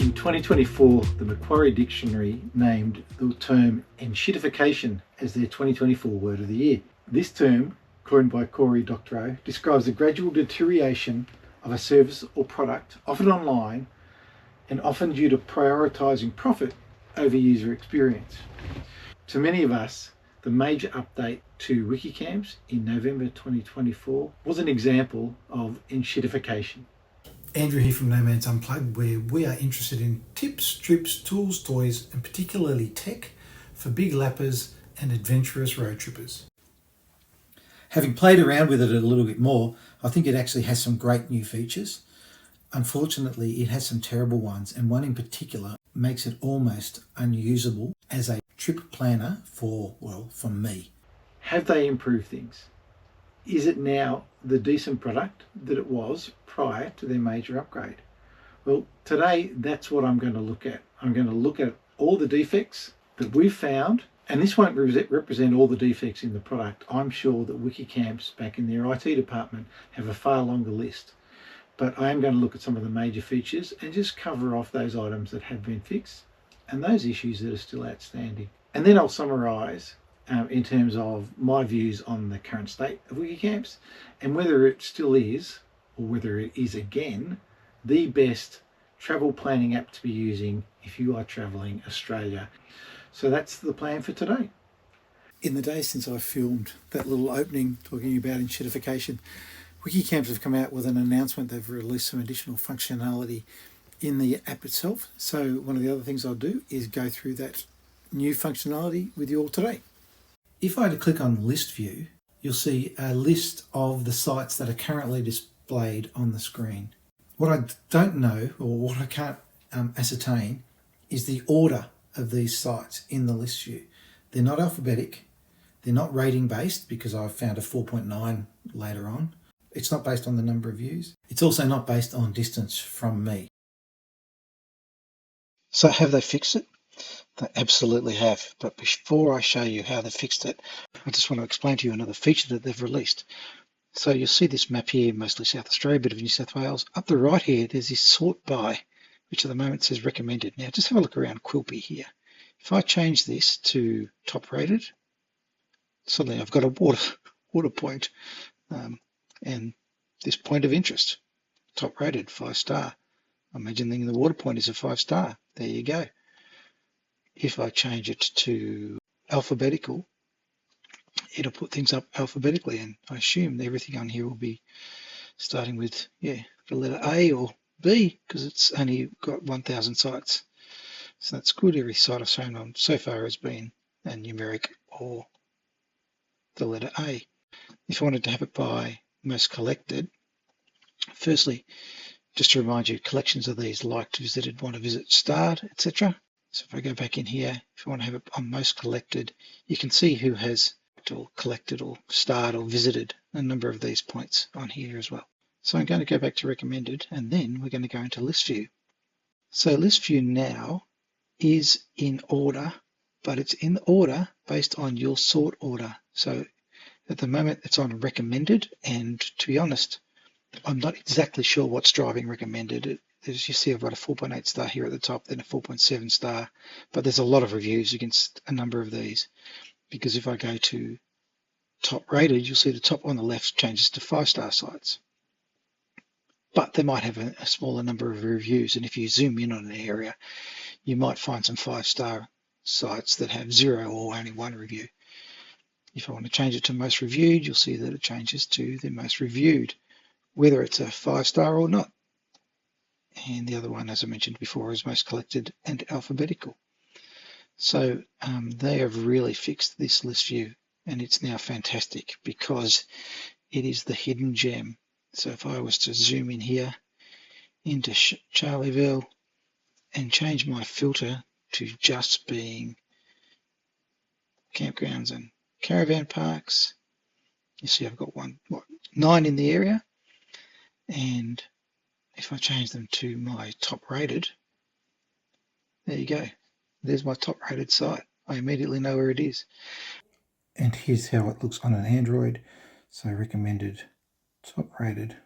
In 2024, the Macquarie Dictionary named the term enshittification as their 2024 word of the year. This term, coined by Cory Doctorow, describes the gradual deterioration of a service or product, often online, and often due to prioritising profit over user experience. To many of us, the major update to Wikicamps in November 2024 was an example of enshittification. Andrew here from No Man's Unplugged, where we are interested in tips, trips, tools, toys, and particularly tech for big lappers and adventurous road trippers. Having played around with it a little bit more, I think it actually has some great new features. Unfortunately, it has some terrible ones, and one in particular makes it almost unusable as a trip planner for me. Have they improved things? Is it now the decent product that it was prior to their major upgrade? Well, today that's what I'm going to look at. I'm going to look at all the defects that we've found, and this won't represent all the defects in the product. I'm sure that Wikicamps back in their IT department have a far longer list. But I am going to look at some of the major features and just cover off those items that have been fixed and those issues that are still outstanding. And then I'll summarise in terms of my views on the current state of Wikicamps and whether it still is, or whether it is again, the best travel planning app to be using if you are travelling Australia. So that's the plan for today. In the days since I filmed that little opening talking about enshittification, Wikicamps have come out with an announcement. They've released some additional functionality in the app itself. So one of the other things I'll do is go through that new functionality with you all today. If I had to click on List View, you'll see a list of the sites that are currently displayed on the screen. What I don't know, or what I can't ascertain, is the order of these sites in the list view. They're not alphabetic, they're not rating based, because I've found a 4.9 later on. It's not based on the number of views. It's also not based on distance from me. So have they fixed it? They absolutely have. But before I show you how they fixed it, I just want to explain to you another feature that they've released. So you'll see this map here, mostly South Australia, a bit of New South Wales. Up the right here, there's this sort by, which at the moment says recommended. Now just have a look around Quilpie here. If I change this to top rated, suddenly I've got a water point and this point of interest, top rated, 5-star. I'm imagining the water point is a 5-star. There you go. If I change it to alphabetical, it'll put things up alphabetically, and I assume that everything on here will be starting with the letter A or B, because it's only got 1,000 sites. So that's good. Every site I've shown on so far has been a numeric or the letter A. If I wanted to have it by most collected, firstly, just to remind you, collections of these: liked, visited, want to visit, starred, etc. So if I go back in here, if I want to have it on most collected, you can see who has or collected or starred or visited a number of these points on here as well. So I'm going to go back to recommended, and then we're going to go into list view. So list view now is in order, but it's in order based on your sort order. So at the moment it's on recommended, and to be honest, I'm not exactly sure what's driving recommended. As you see, I've got a 4.8 star here at the top, then a 4.7 star, but there's a lot of reviews against a number of these, because if I go to top rated, you'll see the top on the left changes to 5-star sites. But they might have a smaller number of reviews, and if you zoom in on an area, you might find some 5-star sites that have 0 or only 1 review. If I want to change it to most reviewed, you'll see that it changes to the most reviewed, whether it's a 5-star or not. And the other one, as I mentioned before, is most collected and alphabetical. So they have really fixed this list view, and it's now fantastic because it is the hidden gem. So if I was to zoom in here into Charlieville and change my filter to just being campgrounds and caravan parks, you see I've got 9 in the area, and if I change them to my top rated, there you go. There's my top rated site. I immediately know where it is. And here's how it looks on an Android. So recommended, top rated,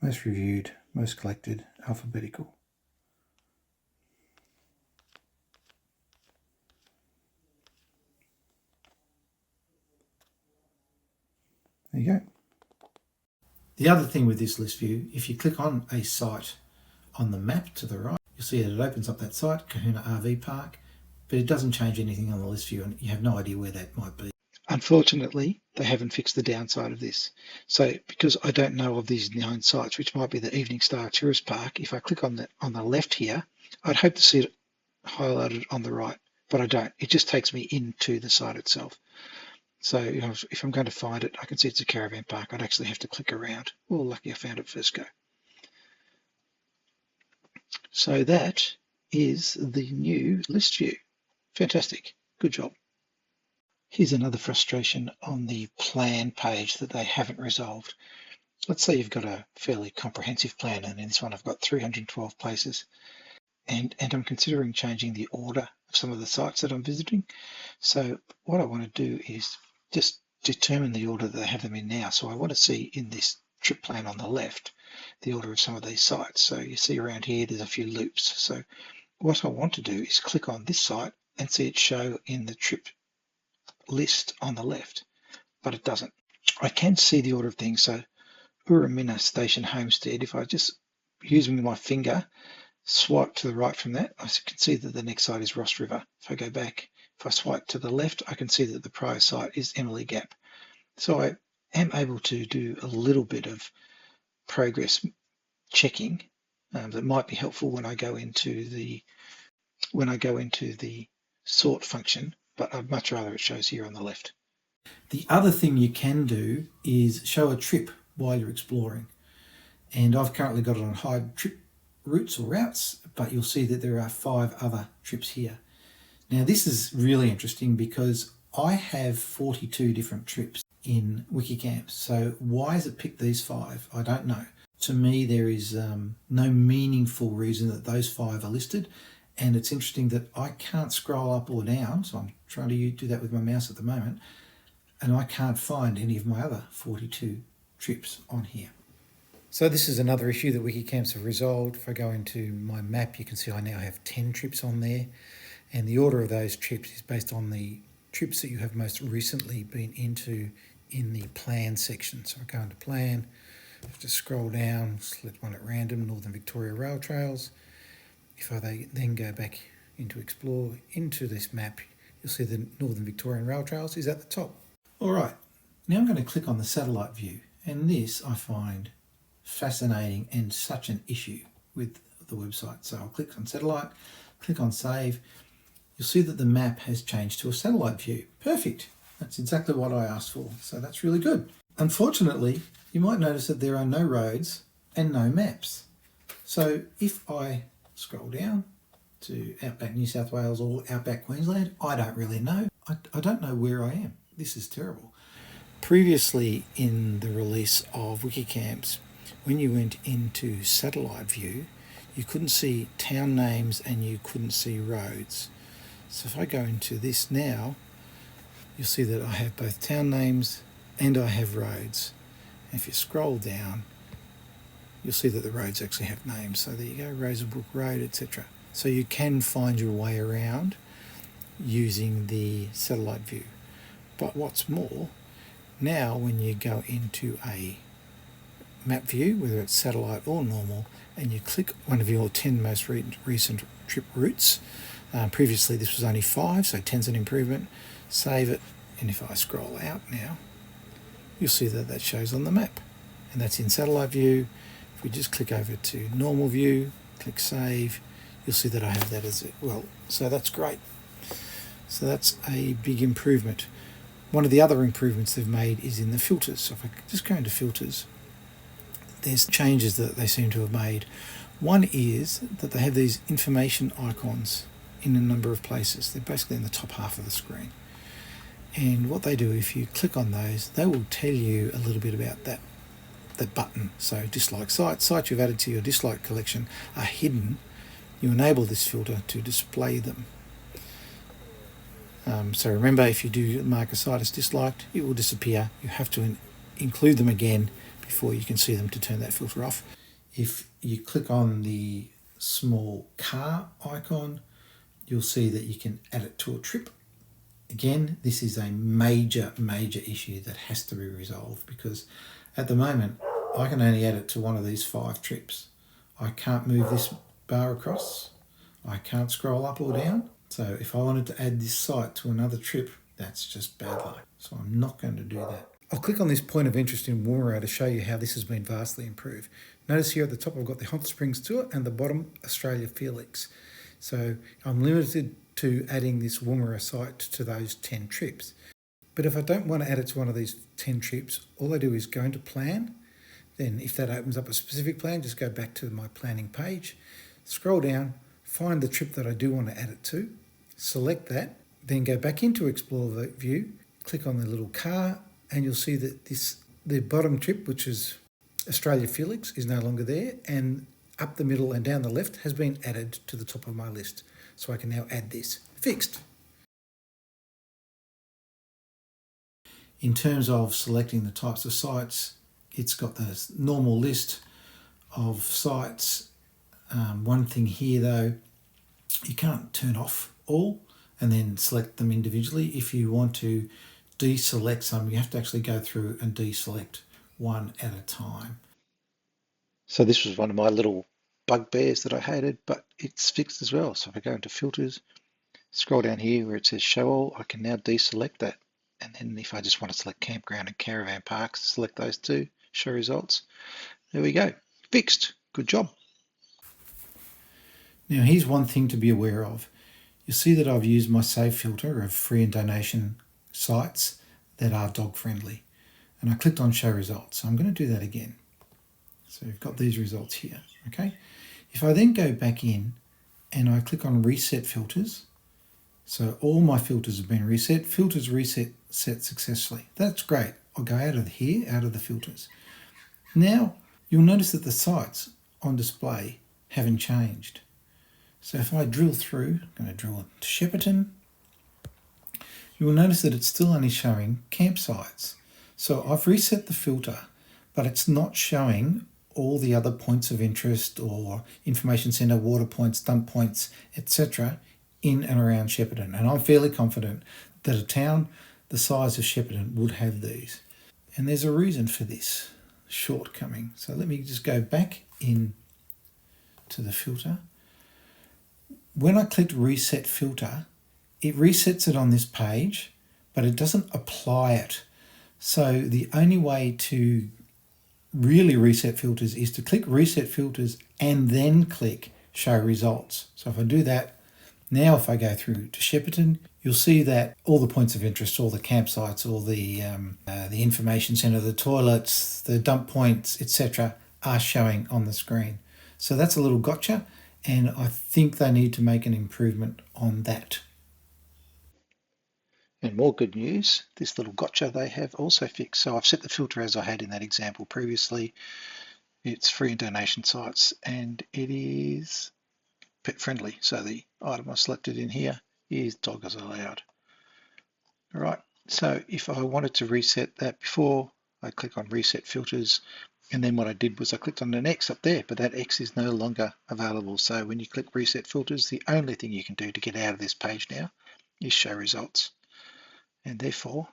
most reviewed, most collected, alphabetical. The other thing with this list view, if you click on a site on the map to the right, you'll see that it opens up that site, Kahuna RV Park, but it doesn't change anything on the list view and you have no idea where that might be. Unfortunately, they haven't fixed the downside of this. So because I don't know of these 9 sites, which might be the Evening Star Tourist Park, if I click on the left here, I'd hope to see it highlighted on the right, but I don't. It just takes me into the site itself. So if I'm going to find it, I can see it's a caravan park. I'd actually have to click around. Well, lucky I found it first go. So that is the new list view. Fantastic. Good job. Here's another frustration on the plan page that they haven't resolved. Let's say you've got a fairly comprehensive plan, and in this one I've got 312 places, and I'm considering changing the order of some of the sites that I'm visiting. So what I want to do is just determine the order that they have them in now. So I want to see in this trip plan on the left the order of some of these sites. So you see around here there's a few loops. So what I want to do is click on this site and see it show in the trip list on the left, but it doesn't. I can see the order of things. So Uramina Station Homestead, if I just using my finger swipe to the right from that, I can see that the next site is Ross River. If I go back, if I swipe to the left, I can see that the prior site is Emily Gap. So I am able to do a little bit of progress checking that might be helpful when I go into the sort function, but I'd much rather it shows here on the left. The other thing you can do is show a trip while you're exploring. And I've currently got it on hide trip routes or routes, but you'll see that there are 5 other trips here. Now this is really interesting because I have 42 different trips in Wikicamps. So why has it picked these 5? I don't know. To me, there is no meaningful reason that those 5 are listed. And it's interesting that I can't scroll up or down, so I'm trying to do that with my mouse at the moment, and I can't find any of my other 42 trips on here. So this is another issue that Wikicamps have resolved. If I go into my map, you can see I now have 10 trips on there, and the order of those trips is based on the trips that you have most recently been into in the plan section. So I go into plan, just scroll down, select one at random, Northern Victoria Rail Trails. If I then go back into Explore, into this map, you'll see the Northern Victorian Rail Trails is at the top. All right, now I'm going to click on the satellite view, and this I find fascinating and such an issue with the website. So I'll click on satellite, click on save. You'll see that the map has changed to a satellite view. Perfect. That's exactly what I asked for, so that's really good. Unfortunately, you might notice that there are no roads and no maps. So if I scroll down to Outback New South Wales or Outback Queensland, I don't really know. I don't know where I am. This is terrible. Previously in the release of Wikicamps, when you went into satellite view, you couldn't see town names and you couldn't see roads. So if I go into this now, you'll see that I have both town names and I have roads. And if you scroll down, you'll see that the roads actually have names. So there you go, Razorbook Road, etc. So you can find your way around using the satellite view. But what's more, now when you go into a map view, whether it's satellite or normal, and you click one of your 10 most recent trip routes, previously this was only 5, so 10's an improvement, save it, and if I scroll out now, you'll see that that shows on the map, and that's in satellite view. If we just click over to normal view, click save, you'll see that I have that as well. So that's great. So that's a big improvement. One of the other improvements they've made is in the filters. So if I just go into filters, there's changes that they seem to have made. One is that they have these information icons in a number of places. They're basically in the top half of the screen. And what they do, if you click on those, they will tell you a little bit about that button. So dislike sites you've added to your dislike collection are hidden. You enable this filter to display them. So remember, if you do mark a site as disliked, it will disappear. You have to include them again before you can see them to turn that filter off. If you click on the small car icon, you'll see that you can add it to a trip. Again, this is a major issue that has to be resolved, because at the moment I can only add it to one of these 5 trips. I can't move this bar across. I can't scroll up or down. So if I wanted to add this site to another trip, that's just bad luck. So I'm not going to do that. I'll click on this point of interest in Woomera to show you how this has been vastly improved. Notice here at the top I've got the Hot Springs Tour and the bottom Australia Felix. So I'm limited to adding this Woomera site to those 10 trips. But if I don't want to add it to one of these 10 trips, all I do is go into plan. Then if that opens up a specific plan, just go back to my planning page, scroll down, find the trip that I do want to add it to, select that, then go back into Explore View, click on the little car, and you'll see that the bottom trip, which is Australia Felix, is no longer there, and up the middle and down the left has been added to the top of my list. So I can now add this. Fixed. In terms of selecting the types of sites, it's got the normal list of sites. One thing here though, you can't turn off all and then select them individually. If you want to deselect some, you have to actually go through and deselect one at a time. So this was one of my little bugbears that I hated, but it's fixed as well. So if I go into filters, scroll down here where it says show all, I can now deselect that. And then if I just want to select campground and caravan parks, select those two, show results. There we go. Fixed. Good job. Now here's one thing to be aware of. You'll see that I've used my save filter of free and donation sites that are dog friendly. And I clicked on show results. So I'm going to do that again. So we've got these results here. Okay. If I then go back in and I click on reset filters, so all my filters have been reset. Filters reset set successfully. That's great. I'll go out of here, out of the filters. Now you'll notice that the sites on display haven't changed. So if I drill through, I'm going to drill to Shepparton, you will notice that it's still only showing campsites. So I've reset the filter, but it's not showing all the other points of interest or information centre, water points, dump points, etc. in and around Shepparton. And I'm fairly confident that a town the size of Shepparton would have these. And there's a reason for this shortcoming. So let me just go back in to the filter. When I clicked reset filter, it resets it on this page, but it doesn't apply it. So the only way to really reset filters is to click reset filters and then click show results. So if I do that, now if I go through to Shepparton, you'll see that all the points of interest, all the campsites, all the information centre, the toilets, the dump points, etc. are showing on the screen. So that's a little gotcha, and I think they need to make an improvement on that. And more good news, this little gotcha they have also fixed. So I've set the filter as I had in that example previously. It's free and donation sites, and it is pet friendly. So the item I selected in here is dog is allowed. All right, so if I wanted to reset that before, I click on reset filters, and then what I did was I clicked on an X up there, but that X is no longer available. So when you click reset filters, the only thing you can do to get out of this page now is show results. And therefore,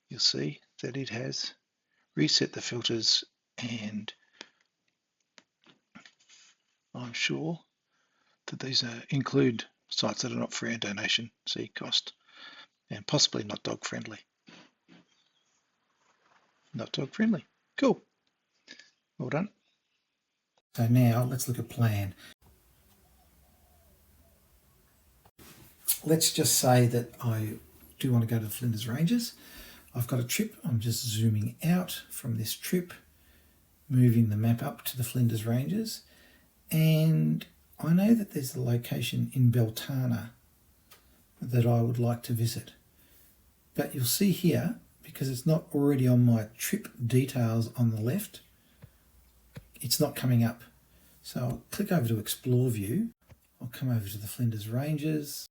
you'll see that it has reset the filters, and I'm sure that these include sites that are not free and donation, see cost, and possibly not dog friendly. Not dog friendly. Cool. Well done. So now let's look at plan. Let's just say that I do want to go to the Flinders Ranges. I've got a trip. I'm just zooming out from this trip, moving the map up to the Flinders Ranges, and I know that there's a location in Beltana that I would like to visit. But you'll see here, because it's not already on my trip details on the left, it's not coming up. So I'll click over to Explore View. I'll come over to the Flinders Ranges.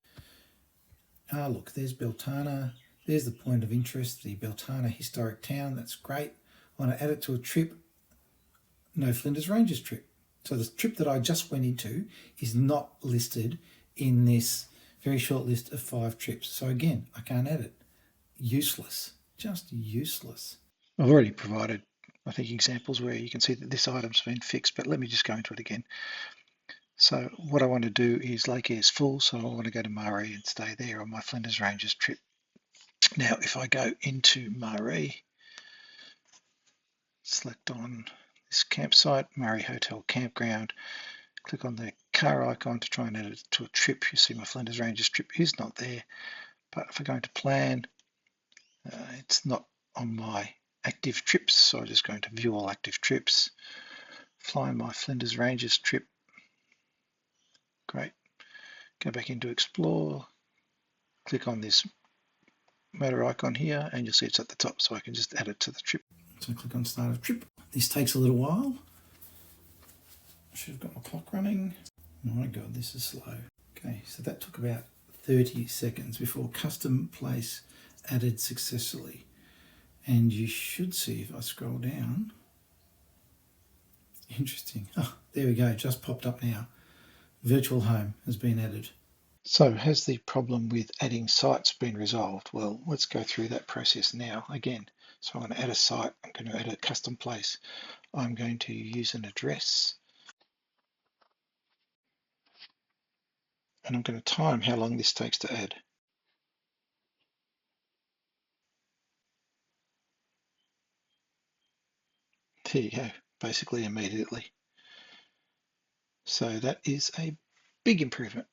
Ah, look, there's Beltana. There's the point of interest, the Beltana Historic Town. That's great. I want to add it to a trip. No Flinders Ranges trip. So the trip that I just went into is not listed in this very short list of 5 trips. So again, I can't add it. Useless. Just useless. I've already provided I think, examples where you can see that this item's been fixed, but let me just go into it again. So what I want to do is Lake Air's full, so I want to go to Maree and stay there on my Flinders Ranges trip. Now, if I go into Maree, select on this campsite, Maree Hotel Campground, click on the car icon to try and add it to a trip. You see my Flinders Ranges trip is not there, but if I go into plan, it's not on my active trips, so I'm just going to view all active trips, fly my Flinders Ranges trip. Great. Go back into explore, click on this motor icon here, and you'll see it's at the top, so I can just add it to the trip. So click on start of trip. This takes a little while. I should have got my clock running. Oh my god, this is slow. Okay, so that took about 30 seconds before custom place added successfully. And you should see if I scroll down. Interesting. Oh, there we go, just popped up now. Virtual home has been added. So has the problem with adding sites been resolved? Well, let's go through that process now again. So I'm going to add a site, I'm going to add a custom place. I'm going to use an address. And I'm going to time how long this takes to add. There you go, basically immediately. So that is a big improvement.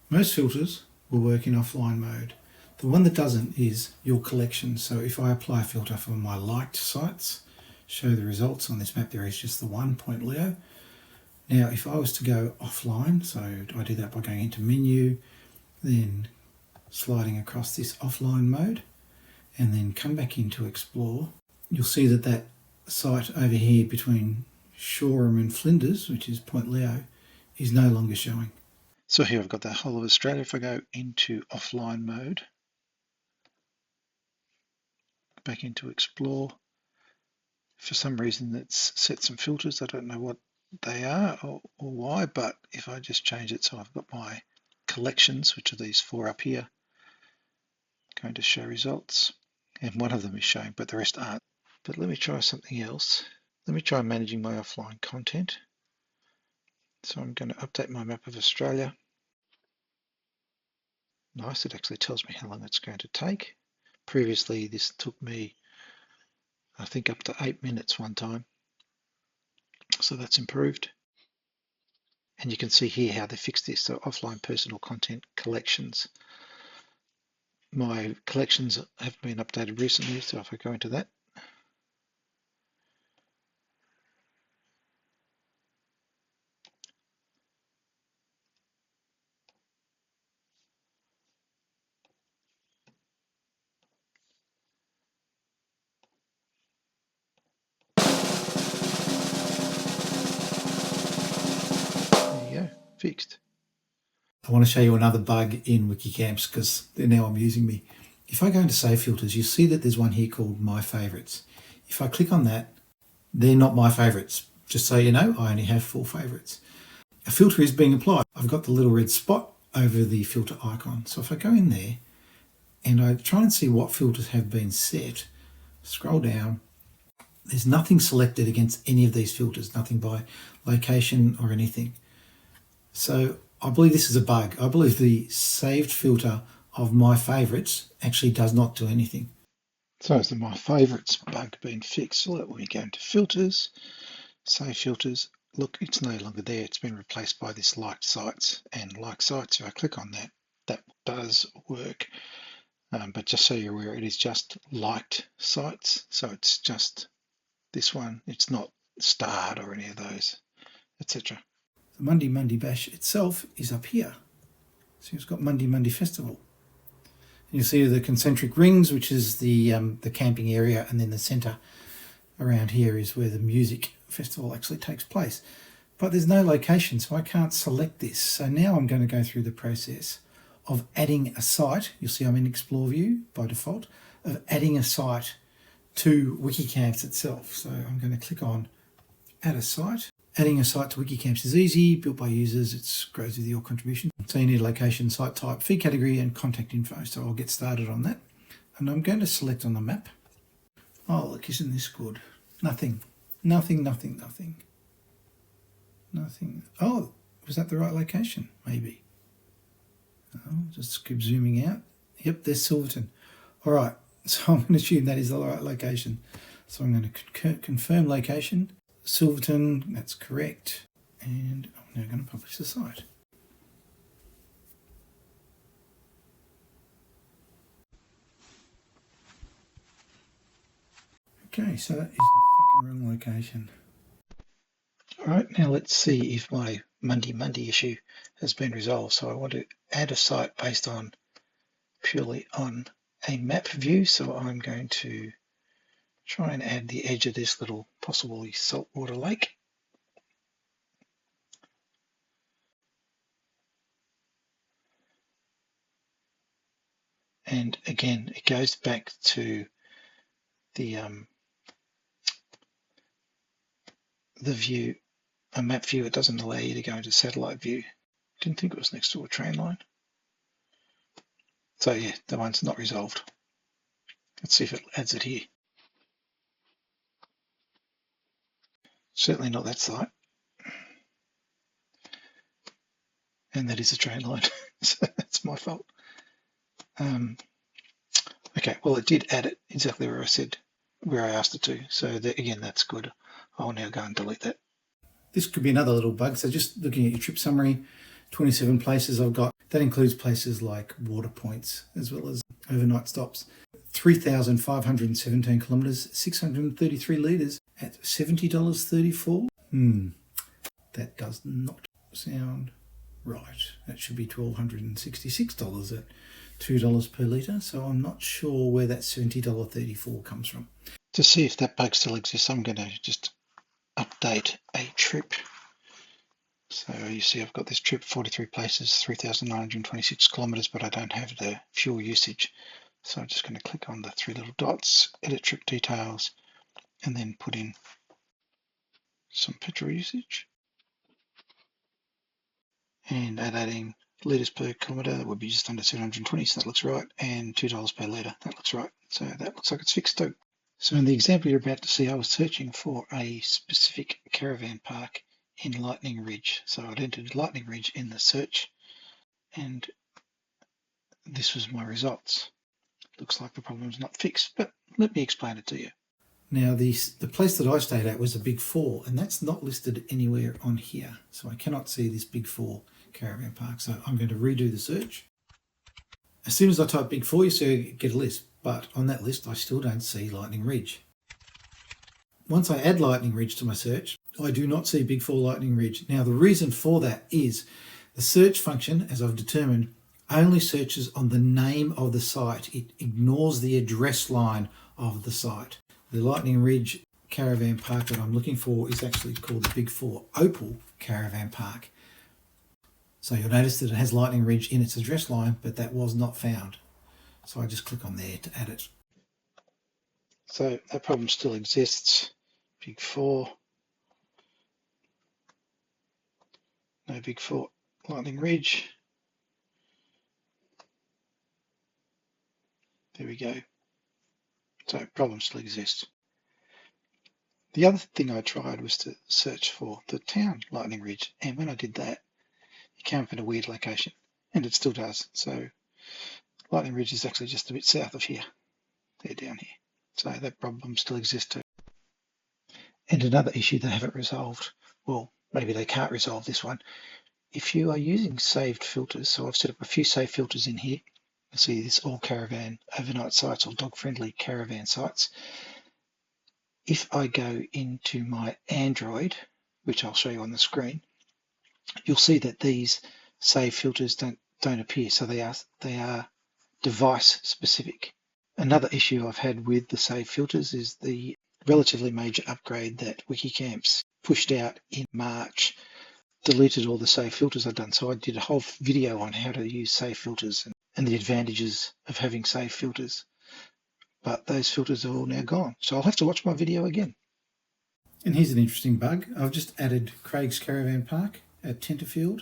Most filters will work in offline mode. The one that doesn't is your collection. So if I apply a filter for my liked sites, show the results on this map, there is just the one, Point Leo. Now, if I was to go offline, so I do that by going into menu, then sliding across this offline mode, and then come back into explore, you'll see that that site over here between Shoreham and Flinders, which is Point Leo, is no longer showing. So here I've got the whole of Australia. If I go into offline mode, back into explore, for some reason it's set some filters. I don't know what they are or why, but if I just change it, so I've got my collections, which are these four up here, going to show results, and one of them is showing, but the rest aren't. But let me try something else. Let me try managing my offline content. So I'm going to update my map of Australia. Nice, it actually tells me how long it's going to take. Previously this took me, I think, up to 8 minutes one time. So that's improved. And you can see here how they fixed this. So offline personal content collections. My collections have been updated recently, so if I go into that, there you go, fixed. I want to show you another bug in Wikicamps because they're now amusing me. If I go into save filters, you see that there's one here called My Favorites. If I click on that, they're not my favorites. Just so you know, I only have 4 favorites. A filter is being applied. I've got the little red spot over the filter icon. So if I go in there and I try and see what filters have been set, scroll down, there's nothing selected against any of these filters, nothing by location or anything. So I believe this is a bug. I believe the saved filter of My Favorites actually does not do anything. So has the My Favorites bug been fixed? So let me go into filters, save filters. Look, it's no longer there. It's been replaced by this liked sites, and liked sites, if I click on that, that does work. But just so you're aware, it is just liked sites. So it's just this one. It's not starred or any of those, etc. The Monday Bash itself is up here. So it's got Monday Festival. And you see the concentric rings, which is the camping area, and then the centre around here is where the music festival actually takes place. But there's no location, so I can't select this. So now I'm going to go through the process of adding a site. You'll see I'm in Explore View by default, of adding a site to Wikicamps itself. So I'm going to click on Add a Site. Adding a site to Wikicamps is easy, built by users, it grows with your contribution. So you need location, site type, fee category, and contact info. So I'll get started on that. And I'm going to select on the map. Oh, look, isn't this good? Nothing. Nothing, nothing, nothing. Nothing. Oh, was that the right location? Maybe. Oh, just keep zooming out. Yep, there's Silverton. All right, so I'm going to assume that is the right location. So I'm going to confirm location. Silverton, that's correct. And I'm now going to publish the site. Okay, so that is the fucking wrong location. All right, now let's see if my Monday issue has been resolved. So I want to add a site based on purely on a map view. So I'm going to try and add the edge of this little possibly saltwater lake. And again, it goes back to the view, a map view. It doesn't allow you to go into satellite view. Didn't think it was next to a train line. So yeah, that one's not resolved. Let's see if it adds it here. Certainly not that site. And that is a train line, so that's my fault. Okay, well it did add it exactly where I said, where I asked it to. So again, that's good. I'll now go and delete that. This could be another little bug. So just looking at your trip summary, 27 places I've got. That includes places like water points as well as overnight stops. 3,517 kilometres, 633 litres at $70.34. That does not sound right. That should be $1,266 at $2 per litre. So I'm not sure where that $70.34 comes from. To see if that bug still exists, I'm going to just update a trip. So you see I've got this trip, 43 places, 3,926 kilometres, but I don't have the fuel usage. So I'm just going to click on the three little dots, edit trip details, and then put in some petrol usage. And adding litres per kilometre, that would be just under 720, so that looks right, and $2 per litre, that looks right. So that looks like it's fixed too. So in the example you're about to see, I was searching for a specific caravan park in Lightning Ridge. So I'd entered Lightning Ridge in the search, and this was my results. Looks like the problem's not fixed, but let me explain it to you. Now, the place that I stayed at was a Big Four, and that's not listed anywhere on here. So I cannot see this Big Four caravan park. So I'm going to redo the search. As soon as I type Big Four, you see I get a list. But on that list, I still don't see Lightning Ridge. Once I add Lightning Ridge to my search, I do not see Big Four Lightning Ridge. Now, the reason for that is the search function, as I've determined, only searches on the name of the site. It ignores the address line of the site. The Lightning Ridge caravan park that I'm looking for is actually called the Big Four Opal Caravan Park. So you'll notice that it has Lightning Ridge in its address line, but that was not found. So I just click on there to add it. So that problem still exists. Big Four. No Big Four Lightning Ridge. There we go. So problems still exist. The other thing I tried was to search for the town Lightning Ridge, and when I did that, it came up in a weird location, and it still does. So Lightning Ridge is actually just a bit south of here. They're down here. So that problem still exists too. And another issue they haven't resolved, well, maybe they can't resolve this one. If you are using saved filters, so I've set up a few saved filters in here. You'll see this all caravan overnight sites or dog-friendly caravan sites. If I go into my Android, which I'll show you on the screen, you'll see that these save filters don't appear. So they are device specific. Another issue I've had with the save filters is the relatively major upgrade that Wikicamps pushed out in March, deleted all the save filters I'd done. So I did a whole video on how to use save filters and the advantages of having save filters. But those filters are all now gone. So I'll have to watch my video again. And here's an interesting bug. I've just added Craig's Caravan Park at Tenterfield,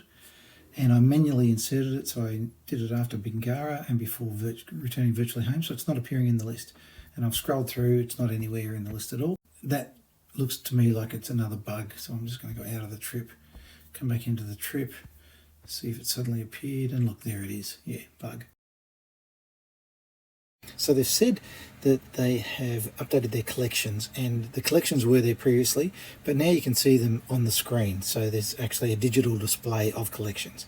and I manually inserted it. So I did it after Bingara and before returning virtually home. So it's not appearing in the list. And I've scrolled through, it's not anywhere in the list at all. That Looks to me like it's another bug, so I'm just going to go out of the trip, come back into the trip, see if it suddenly appeared, and look, there it is. Yeah, bug. So they've said that they have updated their collections, and the collections were there previously, but now you can see them on the screen. So there's actually a digital display of collections.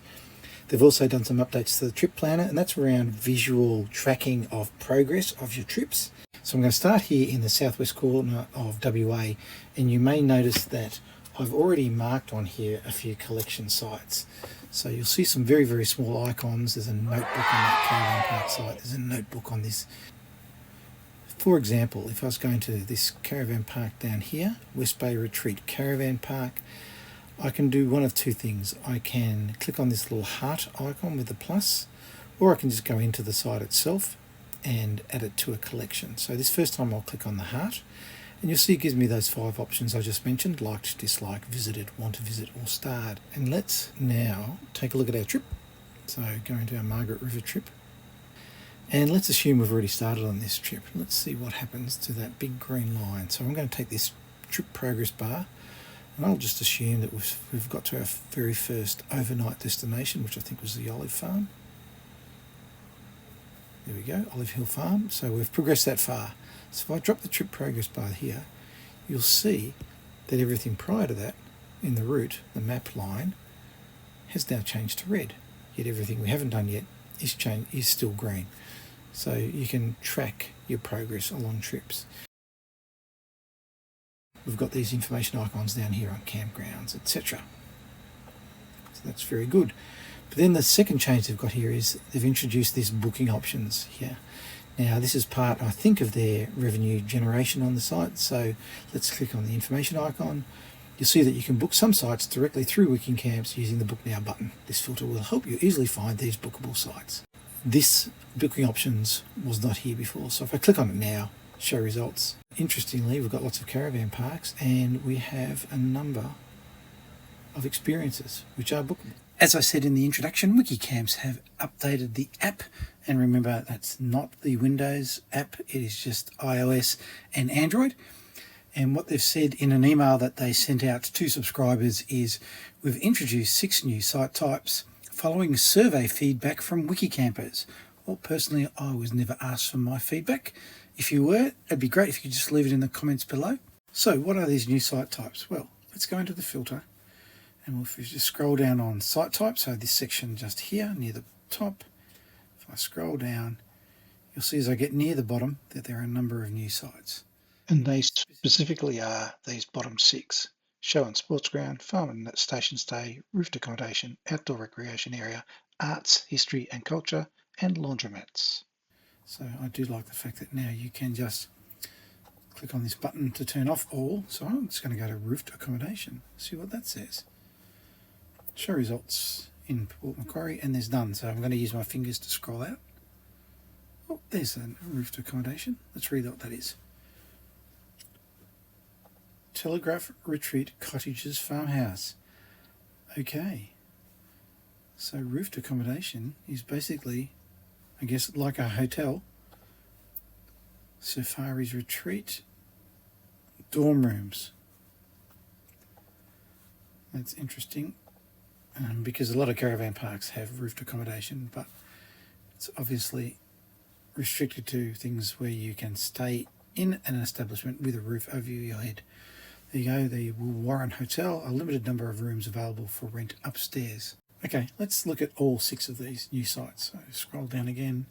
They've also done some updates to the trip planner, and that's around visual tracking of progress of your trips. So I'm going to start here in the southwest corner of WA, and you may notice that I've already marked on here a few collection sites. So you'll see some very, very small icons. There's a notebook on that caravan park site. There's a notebook on this. For example, if I was going to this caravan park down here, West Bay Retreat Caravan Park, I can do one of two things. I can click on this little heart icon with the plus, or I can just go into the site itself and add it to a collection. So this first time I'll click on the heart, and you'll see it gives me those 5 options I just mentioned: liked, disliked, visited, want to visit, or starred. And let's now take a look at our trip. So going to our Margaret River trip, and let's assume we've already started on this trip. Let's see what happens to that big green line. So I'm going to take this trip progress bar, and I'll just assume that we've got to our very first overnight destination, which I think was the olive farm. There we go, Olive Hill Farm. So we've progressed that far. So if I drop the trip progress bar here, you'll see that everything prior to that in the route, the map line, has now changed to red. Yet everything we haven't done yet is still green. So you can track your progress along trips. We've got these information icons down here on campgrounds, etc. So that's very good. But then the second change they've got here is they've introduced these booking options here. Now this is part, I think, of their revenue generation on the site. So let's click on the information icon. You'll see that you can book some sites directly through Wikicamps using the Book Now button. This filter will help you easily find these bookable sites. This booking options was not here before. So if I click on it now, show results. Interestingly, we've got lots of caravan parks, and we have a number of experiences which are bookable. As I said in the introduction, Wikicamps have updated the app, and remember, that's not the Windows app, it is just iOS and Android. And what they've said in an email that they sent out to subscribers is, we've introduced 6 new site types following survey feedback from Wikicampers. Well, personally, I was never asked for my feedback. If you were, it'd be great if you could just leave it in the comments below. So what are these new site types? Well, let's go into the filter, and if we just scroll down on site type, so this section just here near the top, if I scroll down, you'll see as I get near the bottom that there are a number of new sites. And they specifically are these bottom 6: show and sports ground, farm and station stay, roofed accommodation, outdoor recreation area, arts, history and culture, and laundromats. So I do like the fact that now you can just click on this button to turn off all. So I'm just going to go to roofed accommodation, see what that says. Show results in Port Macquarie, and there's none. So I'm going to use my fingers to scroll out. Oh, there's a roofed accommodation. Let's read what that is. Telegraph Retreat Cottages Farmhouse. Okay. So roofed accommodation is basically, I guess, like a hotel. Safaris Retreat, dorm rooms. That's interesting, because a lot of caravan parks have roofed accommodation, but it's obviously restricted to things where you can stay in an establishment with a roof over your head. There you go, the Warren Hotel, a limited number of rooms available for rent upstairs. Okay, let's look at all 6 of these new sites. So scroll down again.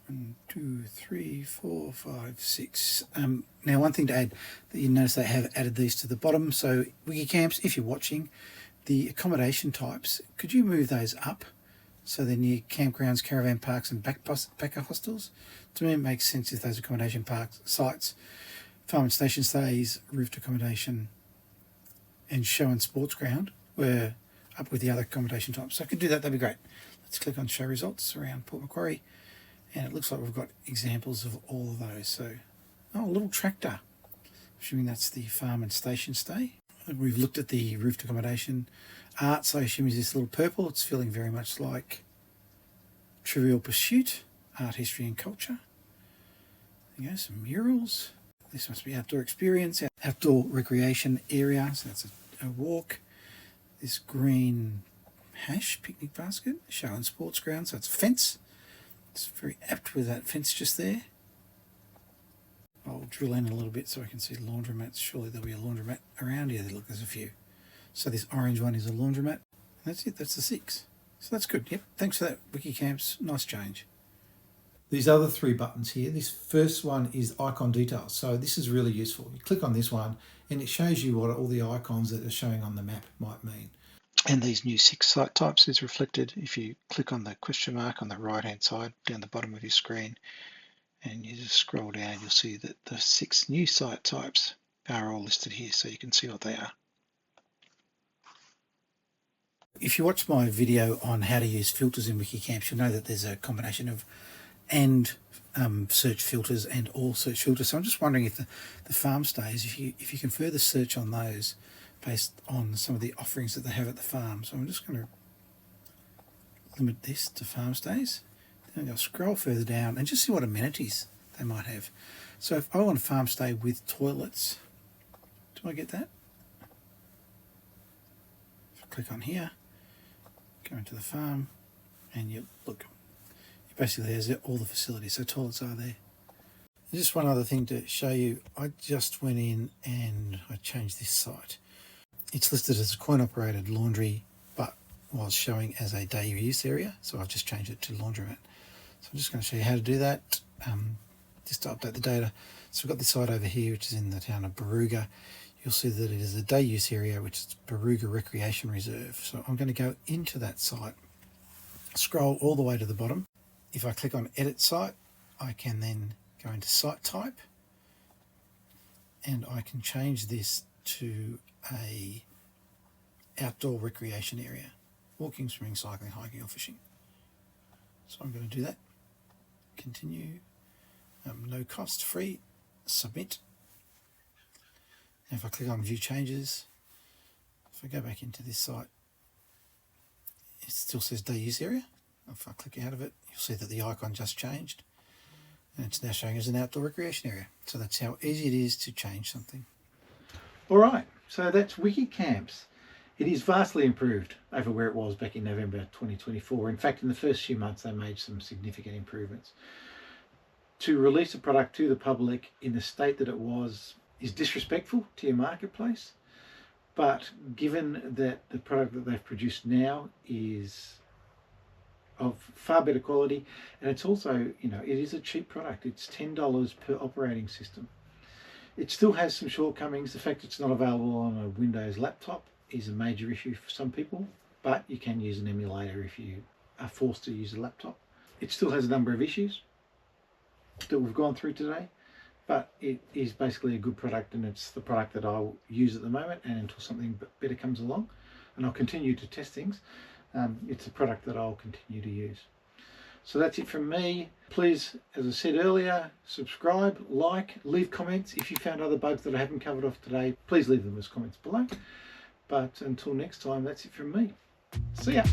1, 2, 3, 4, 5, 6. Now, one thing to add, that you notice they have added these to the bottom. So Wikicamps, if you're watching, the accommodation types, could you move those up so they're near campgrounds, caravan parks and backer hostels? To me, it makes sense if those accommodation parks sites, farm and station stays, roofed accommodation and show and sports ground were up with the other accommodation types. So I could do that, that'd be great. Let's click on show results around Port Macquarie, and it looks like we've got examples of all of those. So, oh, a little tractor, assuming that's the farm and station stay. We've looked at the roofed accommodation. Arts, I assume, is this little purple. It's feeling very much like Trivial Pursuit, art, history and culture. There you go, some murals. This must be outdoor experience. outdoor recreation area. So that's a walk. This green hash picnic basket, showing sports ground. So it's a fence. It's very apt with that fence just there. I'll drill in a little bit so I can see laundromats. Surely there'll be a laundromat around here. Look, there's a few. So this orange one is a laundromat. That's it. That's the 6. So that's good. Yep. Thanks for that, Wikicamps. Nice change. These other 3 buttons here, this first one is icon details. So this is really useful. You click on this one and it shows you what all the icons that are showing on the map might mean. And these new 6 site types is reflected if you click on the question mark on the right hand side down the bottom of your screen, and you just scroll down, you'll see that the 6 new site types are all listed here, so you can see what they are. If you watch my video on how to use filters in Wikicamps, you'll know that there's a combination of and search filters and all search filters. So I'm just wondering if the farm stays, if you can further search on those based on some of the offerings that they have at the farm. So I'm just going to limit this to farm stays. Then I'll scroll further down and just see what amenities they might have. So if I want a farm stay with toilets, do I get that? If I click on here, go into the farm, and you look, it basically has all the facilities, so toilets are there. And just one other thing to show you, I just went in and I changed this site. It's listed as a coin-operated laundry, but was showing as a day use area, so I've just changed it to laundromat. So I'm just going to show you how to do that, just to update the data. So we've got this site over here, which is in the town of Baruga. You'll see that it is a day use area, which is Baruga Recreation Reserve. So I'm going to go into that site, scroll all the way to the bottom. If I click on edit site, I can then go into site type, and I can change this to a outdoor recreation area, walking, swimming, cycling, hiking or fishing. So I'm going to do that. Continue. No cost, free. Submit. Now if I click on view changes, if I go back into this site, it still says day use area. If I click out of it, you'll see that the icon just changed, and it's now showing as an outdoor recreation area. So that's how easy it is to change something. All right, so that's Wikicamps. It is vastly improved over where it was back in November 2024. In fact, in the first few months, they made some significant improvements. To release a product to the public in the state that it was is disrespectful to your marketplace. But given that the product that they've produced now is of far better quality, and it's also, it is a cheap product. It's $10 per operating system. It still has some shortcomings. The fact it's not available on a Windows laptop is a major issue for some people, but you can use an emulator if you are forced to use a laptop. It still has a number of issues that we've gone through today, but it is basically a good product, and it's the product that I'll use at the moment, and until something better comes along, and I'll continue to test things, it's a product that I'll continue to use. So that's it from me. Please, as I said earlier, subscribe, like, leave comments. If you found other bugs that I haven't covered off today, please leave them as comments below. But until next time, that's it from me. See ya.